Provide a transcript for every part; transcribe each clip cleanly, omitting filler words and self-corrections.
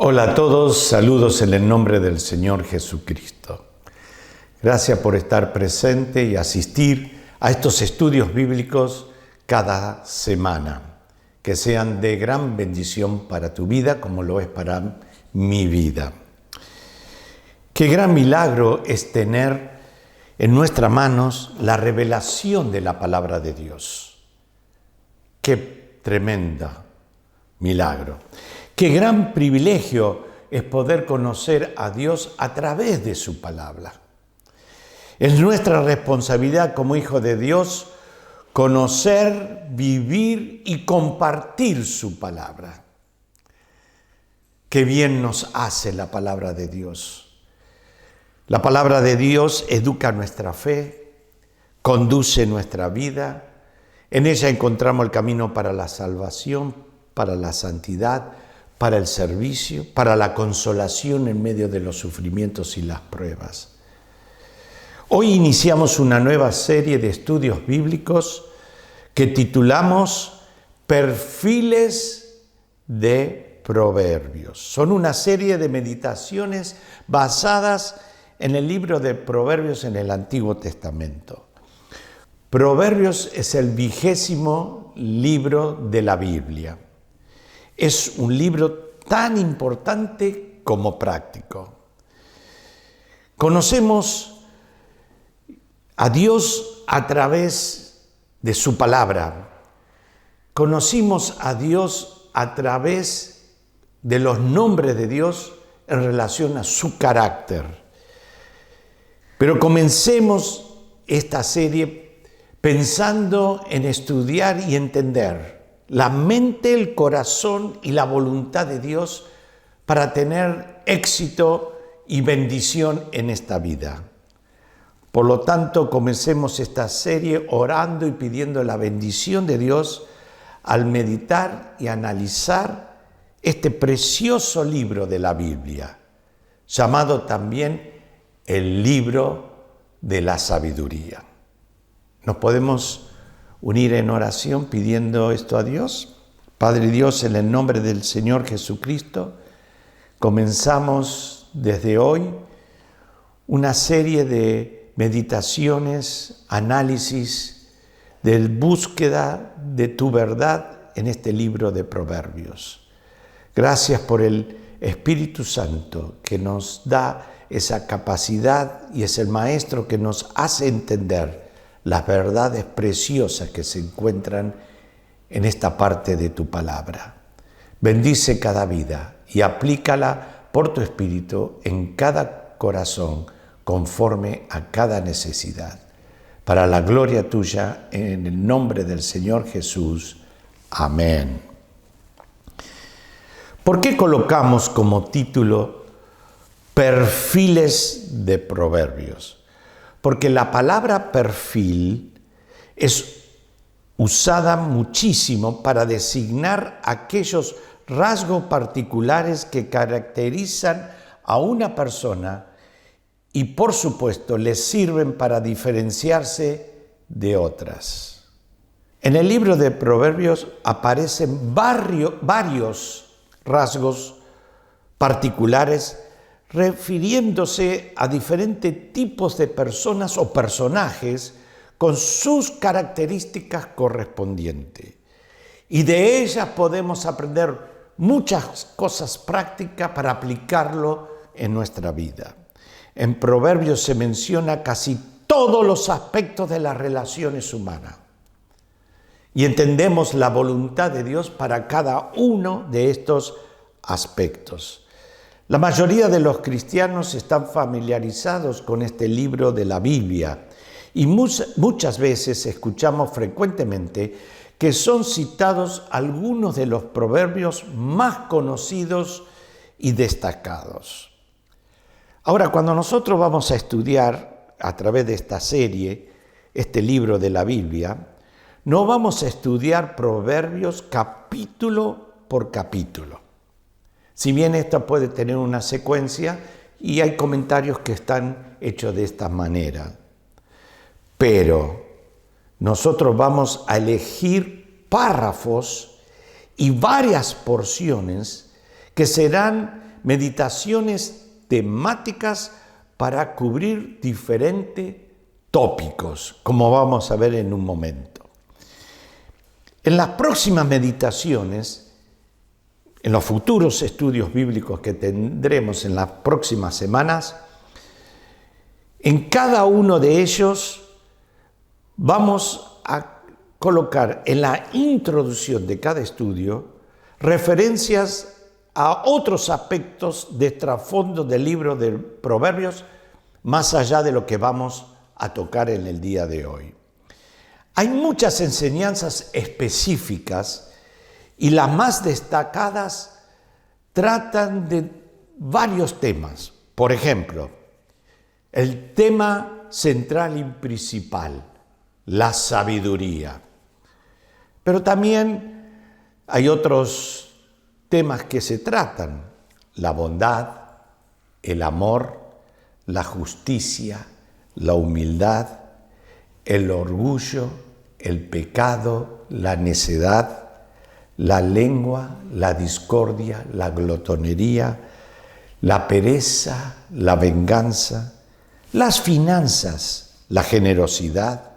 Hola a todos, saludos en el nombre del Señor Jesucristo. Gracias por estar presente y asistir a estos estudios bíblicos cada semana. Que sean de gran bendición para tu vida como lo es para mi vida. Qué gran milagro es tener en nuestras manos la revelación de la palabra de Dios. Qué tremenda milagro. Qué gran privilegio es poder conocer a Dios a través de su palabra. Es nuestra responsabilidad como hijos de Dios conocer, vivir y compartir su palabra. Qué bien nos hace la palabra de Dios. La palabra de Dios educa nuestra fe, conduce nuestra vida. En ella encontramos el camino para la salvación, para la santidad, para el servicio, para la consolación en medio de los sufrimientos y las pruebas. Hoy iniciamos una nueva serie de estudios bíblicos que titulamos Perfiles de Proverbios. Son una serie de meditaciones basadas en el libro de Proverbios en el Antiguo Testamento. Proverbios es el 20º libro de la Biblia. Es un libro tan importante como práctico. Conocemos a Dios a través de su palabra. Conocimos a Dios a través de los nombres de Dios en relación a su carácter. Pero comencemos esta serie pensando en estudiar y entender la mente, el corazón y la voluntad de Dios para tener éxito y bendición en esta vida. Por lo tanto, comencemos esta serie orando y pidiendo la bendición de Dios al meditar y analizar este precioso libro de la Biblia, llamado también el libro de la sabiduría. Nos podemos unir en oración pidiendo esto a Dios. Padre Dios, en el nombre del Señor Jesucristo, comenzamos desde hoy una serie de meditaciones, análisis, de búsqueda de tu verdad en este libro de Proverbios. Gracias por el Espíritu Santo que nos da esa capacidad y es el Maestro que nos hace entender las verdades preciosas que se encuentran en esta parte de tu palabra. Bendice cada vida y aplícala por tu Espíritu en cada corazón conforme a cada necesidad. Para la gloria tuya, en el nombre del Señor Jesús. Amén. ¿Por qué colocamos como título Perfiles de Proverbios? Porque la palabra perfil es usada muchísimo para designar aquellos rasgos particulares que caracterizan a una persona y, por supuesto, les sirven para diferenciarse de otras. En el libro de Proverbios aparecen varios rasgos particulares refiriéndose a diferentes tipos de personas o personajes con sus características correspondientes. Y de ellas podemos aprender muchas cosas prácticas para aplicarlo en nuestra vida. En Proverbios se menciona casi todos los aspectos de las relaciones humanas. Y entendemos la voluntad de Dios para cada uno de estos aspectos. La mayoría de los cristianos están familiarizados con este libro de la Biblia y muchas veces escuchamos frecuentemente que son citados algunos de los proverbios más conocidos y destacados. Ahora, cuando nosotros vamos a estudiar a través de esta serie, este libro de la Biblia, no vamos a estudiar proverbios capítulo por capítulo. Si bien esto puede tener una secuencia y hay comentarios que están hechos de esta manera. Pero nosotros vamos a elegir párrafos y varias porciones que serán meditaciones temáticas para cubrir diferentes tópicos, como vamos a ver en un momento. En las próximas meditaciones, en los futuros estudios bíblicos que tendremos en las próximas semanas, en cada uno de ellos vamos a colocar en la introducción de cada estudio referencias a otros aspectos de trasfondo del libro de Proverbios, más allá de lo que vamos a tocar en el día de hoy. Hay muchas enseñanzas específicas y las más destacadas tratan de varios temas. Por ejemplo, el tema central y principal, la sabiduría. Pero también hay otros temas que se tratan: la bondad, el amor, la justicia, la humildad, el orgullo, el pecado, la necedad, la lengua, la discordia, la glotonería, la pereza, la venganza, las finanzas, la generosidad,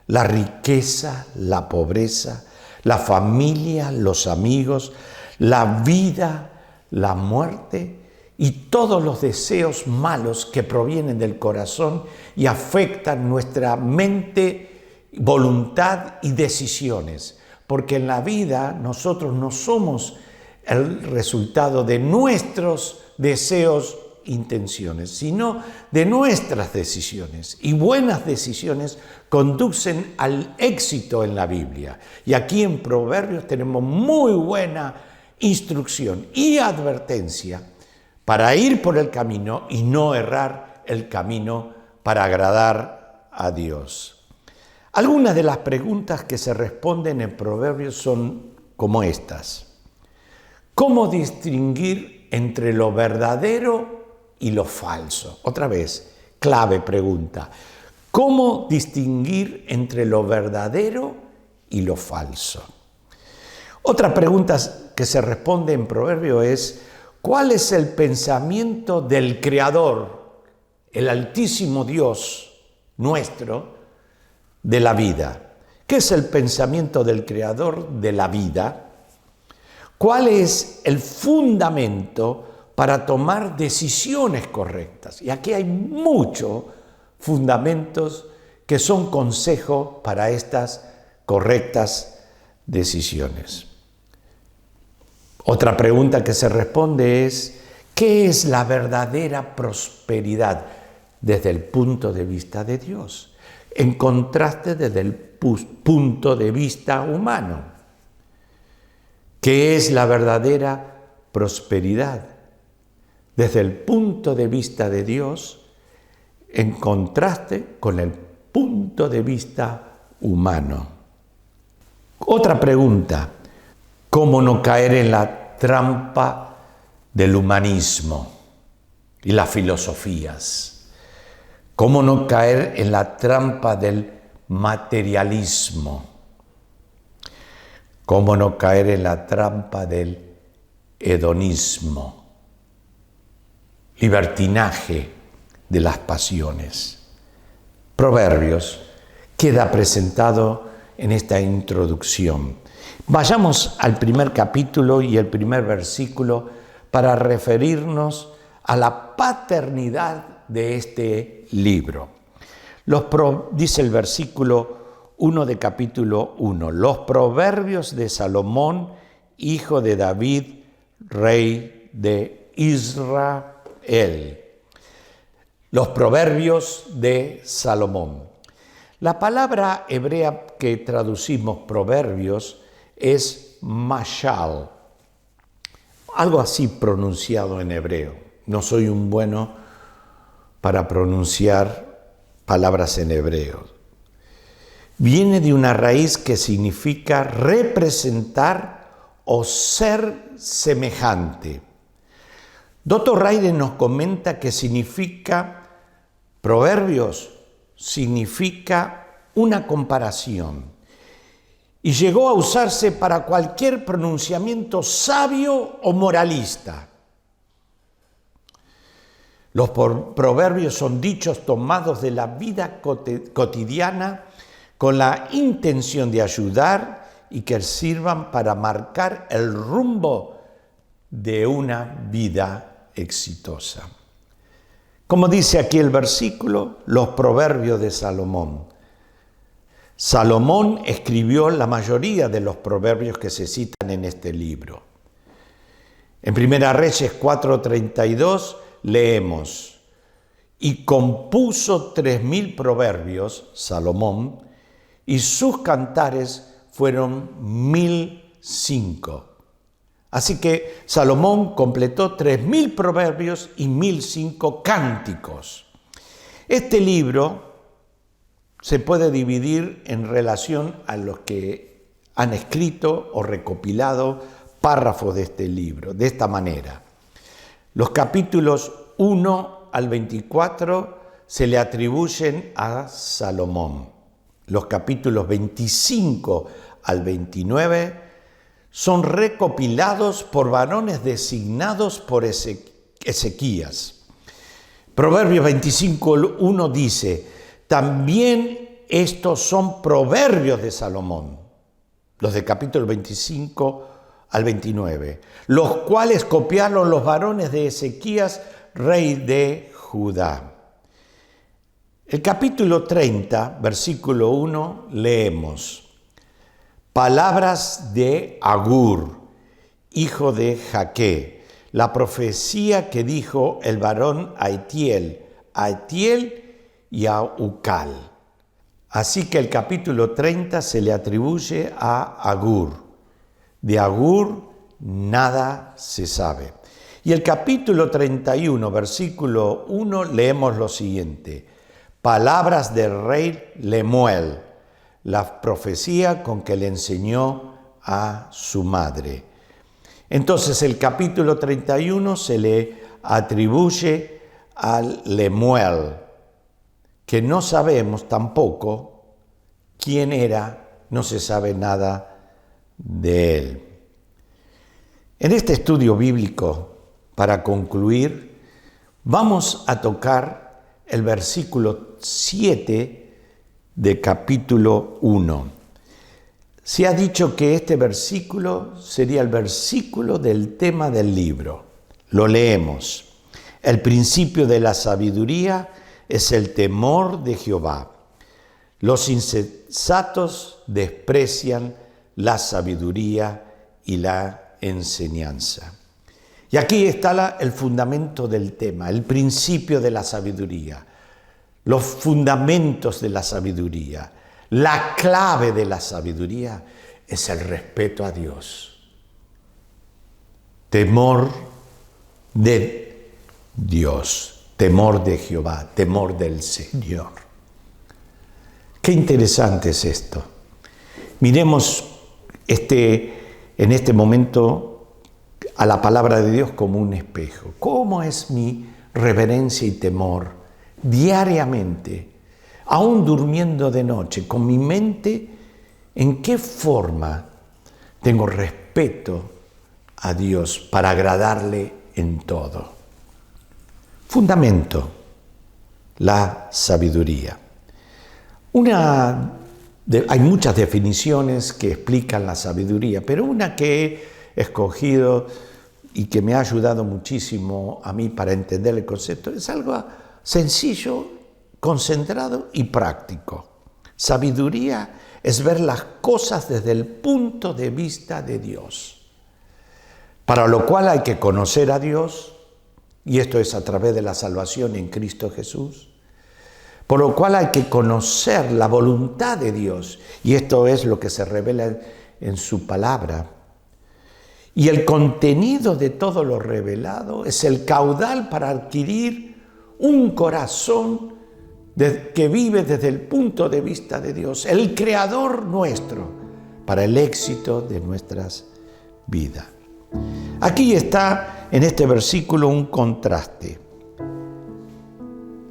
la riqueza, la pobreza, la familia, los amigos, la vida, la muerte y todos los deseos malos que provienen del corazón y afectan nuestra mente, voluntad y decisiones. Porque en la vida nosotros no somos el resultado de nuestros deseos, intenciones, sino de nuestras decisiones. Y buenas decisiones conducen al éxito en la Biblia. Y aquí en Proverbios tenemos muy buena instrucción y advertencia para ir por el camino y no errar el camino para agradar a Dios. Algunas de las preguntas que se responden en Proverbios son como estas: ¿cómo distinguir entre lo verdadero y lo falso? Otra vez, clave pregunta: ¿cómo distinguir entre lo verdadero y lo falso? Otra pregunta que se responde en Proverbio es: ¿cuál es el pensamiento del Creador, el Altísimo Dios nuestro, de la vida? ¿Qué es el pensamiento del Creador de la vida? ¿Cuál es el fundamento para tomar decisiones correctas? Y aquí hay muchos fundamentos que son consejos para estas correctas decisiones. Otra pregunta que se responde es: ¿qué es la verdadera prosperidad desde el punto de vista de Dios? En contraste desde el punto de vista humano. ¿Qué es la verdadera prosperidad desde el punto de vista de Dios, en contraste con el punto de vista humano? Otra pregunta: ¿cómo no caer en la trampa del humanismo y las filosofías? ¿Cómo no caer en la trampa del materialismo? ¿Cómo no caer en la trampa del hedonismo? Libertinaje de las pasiones. Proverbios queda presentado en esta introducción. Vayamos al primer capítulo y el primer versículo para referirnos a la paternidad de este libro. Dice el versículo 1 de capítulo 1: los proverbios de Salomón, hijo de David, rey de Israel. Los proverbios de Salomón. La palabra hebrea que traducimos proverbios es mashal, algo así pronunciado en hebreo. No soy un bueno para pronunciar palabras en hebreo. Viene de una raíz que significa representar o ser semejante. Dr. Ryder nos comenta que proverbios significa una comparación y llegó a usarse para cualquier pronunciamiento sabio o moralista. Los proverbios son dichos tomados de la vida cotidiana con la intención de ayudar y que sirvan para marcar el rumbo de una vida exitosa. Como dice aquí el versículo, los proverbios de Salomón. Salomón escribió la mayoría de los proverbios que se citan en este libro. En Primera Reyes 4:32 leemos: y compuso 3000 proverbios, Salomón, y sus cantares fueron 1005. Así que Salomón completó 3000 proverbios y 1005 cánticos. Este libro se puede dividir en relación a los que han escrito o recopilado párrafos de este libro, de esta manera. Los capítulos 1 al 24 se le atribuyen a Salomón. Los capítulos 25 al 29 son recopilados por varones designados por Ezequías. Proverbios 25:1 dice: también estos son proverbios de Salomón, los de capítulo 25 al 29, los cuales copiaron los varones de Ezequías, rey de Judá. El capítulo 30, versículo 1, leemos: palabras de Agur, hijo de Jaque, la profecía que dijo el varón a Itiel y a Ucal. Así que el capítulo 30 se le atribuye a Agur. De Agur nada se sabe. Y el capítulo 31, versículo 1, leemos lo siguiente: palabras del rey Lemuel, la profecía con que le enseñó a su madre. Entonces el capítulo 31 se le atribuye al Lemuel, que no sabemos tampoco quién era, no se sabe nada de él. En este estudio bíblico, para concluir, vamos a tocar el versículo 7 de capítulo 1. Se ha dicho que este versículo sería el versículo del tema del libro. Lo leemos. El principio de la sabiduría es el temor de Jehová. Los insensatos desprecian la sabiduría y la enseñanza. Y aquí está el fundamento del tema, el principio de la sabiduría. Los fundamentos de la sabiduría, la clave de la sabiduría es el respeto a Dios. Temor de Dios, temor de Jehová, temor del Señor. Qué interesante es esto. Miremos en este momento a la palabra de Dios como un espejo. ¿Cómo es mi reverencia y temor diariamente, aún durmiendo de noche, con mi mente? ¿En qué forma tengo respeto a Dios para agradarle en todo? Fundamento, la sabiduría. Hay muchas definiciones que explican la sabiduría, pero una que he escogido y que me ha ayudado muchísimo a mí para entender el concepto es algo sencillo, concentrado y práctico. Sabiduría es ver las cosas desde el punto de vista de Dios, para lo cual hay que conocer a Dios, y esto es a través de la salvación en Cristo Jesús, por lo cual hay que conocer la voluntad de Dios, y esto es lo que se revela en su palabra. Y el contenido de todo lo revelado es el caudal para adquirir un corazón que vive desde el punto de vista de Dios, el creador nuestro, para el éxito de nuestras vidas. Aquí está en este versículo un contraste.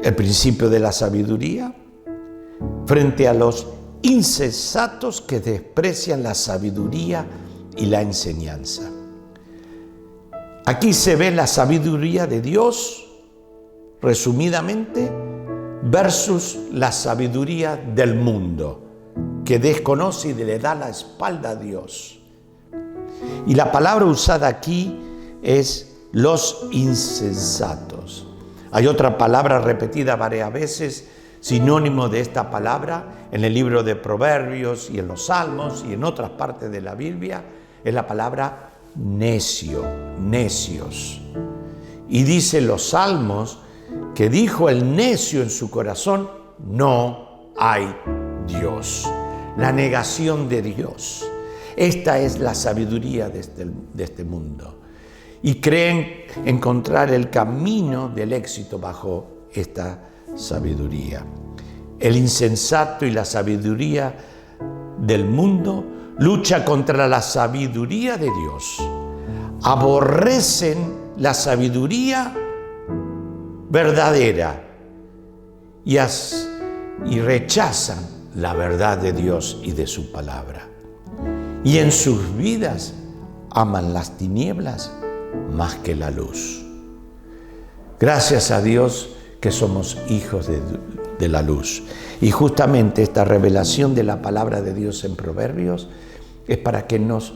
El principio de la sabiduría frente a los insensatos que desprecian la sabiduría y la enseñanza. Aquí se ve la sabiduría de Dios resumidamente, versus la sabiduría del mundo, que desconoce y le da la espalda a Dios. Y la palabra usada aquí es los insensatos. Hay otra palabra repetida varias veces, sinónimo de esta palabra, en el libro de Proverbios y en los Salmos y en otras partes de la Biblia, es la palabra necio, necios. Y dice los Salmos que dijo el necio en su corazón, no hay Dios. La negación de Dios. Esta es la sabiduría de este mundo. Y creen encontrar el camino del éxito bajo esta sabiduría. El insensato y la sabiduría del mundo lucha contra la sabiduría de Dios. Aborrecen la sabiduría verdadera y rechazan la verdad de Dios y de su palabra. Y en sus vidas aman las tinieblas más que la luz. Gracias a Dios que somos hijos de la luz. Y justamente esta revelación de la palabra de Dios en Proverbios es para que nos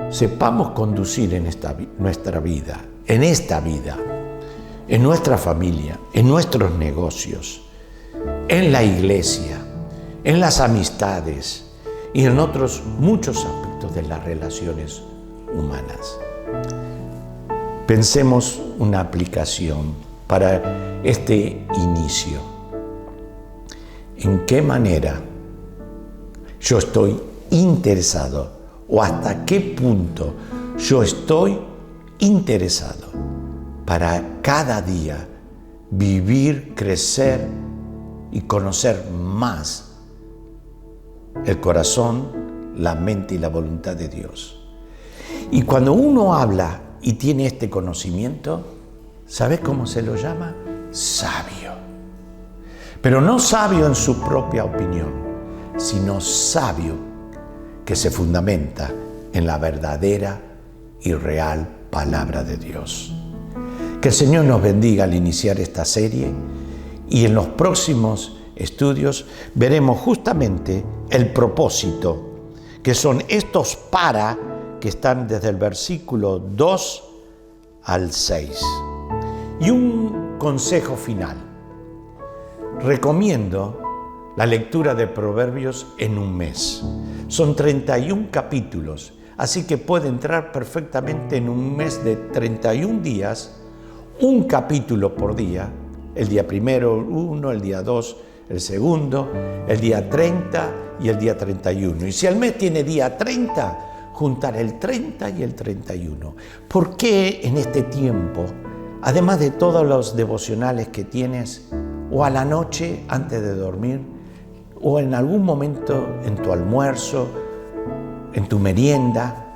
sepamos conducir en nuestra vida, en nuestra familia, en nuestros negocios, en la iglesia, en las amistades y en otros muchos aspectos de las relaciones humanas. Pensemos una aplicación para este inicio. ¿En qué manera yo estoy interesado o hasta qué punto yo estoy interesado para cada día vivir, crecer y conocer más el corazón, la mente y la voluntad de Dios? Y cuando uno habla y tiene este conocimiento, ¿sabes cómo se lo llama? Sabio. Pero no sabio en su propia opinión, sino sabio que se fundamenta en la verdadera y real palabra de Dios. Que el Señor nos bendiga al iniciar esta serie y en los próximos estudios veremos justamente el propósito, que son estos para que están desde el versículo 2 al 6. Y un consejo final. Recomiendo la lectura de Proverbios en un mes. Son 31 capítulos, así que puede entrar perfectamente en un mes de 31 días, un capítulo por día, el día primero uno, el día 2, el segundo, el día 30 y el día 31. Y si el mes tiene día 30, juntar el 30 y el 31. ¿Por qué en este tiempo, además de todos los devocionales que tienes, o a la noche antes de dormir, o en algún momento en tu almuerzo, en tu merienda,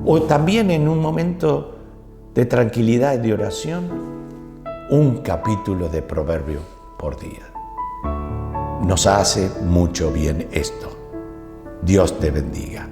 o también en un momento de tranquilidad y de oración, un capítulo de Proverbio por día? Nos hace mucho bien esto. Dios te bendiga.